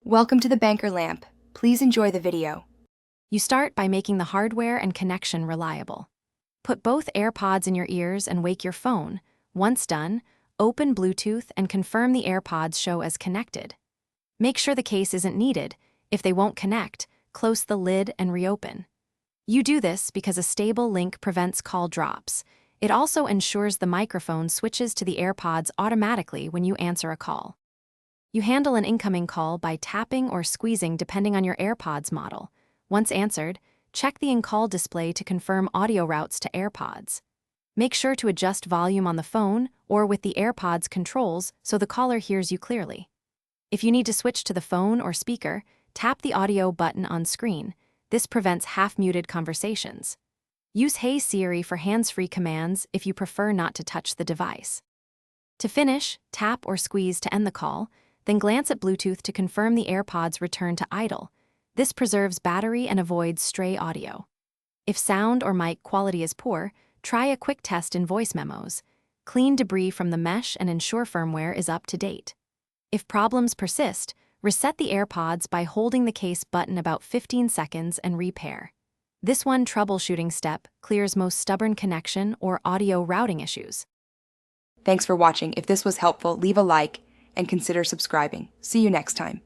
Welcome to the Banker Lamp. Please enjoy the video. You start by making the hardware and connection reliable. Put both AirPods in your ears and wake your phone. Once done, open Bluetooth and confirm the AirPods show as connected. Make sure the case isn't needed. If they won't connect, close the lid and reopen. You do this because a stable link prevents call drops. It also ensures the microphone switches to the AirPods automatically when you answer a call. You handle an incoming call by tapping or squeezing depending on your AirPods model. Once answered, check the in-call display to confirm audio routes to AirPods. Make sure to adjust volume on the phone or with the AirPods controls so the caller hears you clearly. If you need to switch to the phone or speaker, tap the audio button on screen. This prevents half-muted conversations. Use Hey Siri for hands-free commands if you prefer not to touch the device. To finish, tap or squeeze to end the call, then glance at Bluetooth to confirm the AirPods return to idle. This preserves battery and avoids stray audio. If sound or mic quality is poor, try a quick test in voice memos. Clean debris from the mesh and ensure firmware is up to date. If problems persist, reset the AirPods by holding the case button about 15 seconds and repair. This one troubleshooting step clears most stubborn connection or audio routing issues. Thanks for watching. If this was helpful, leave a like and consider subscribing. See you next time.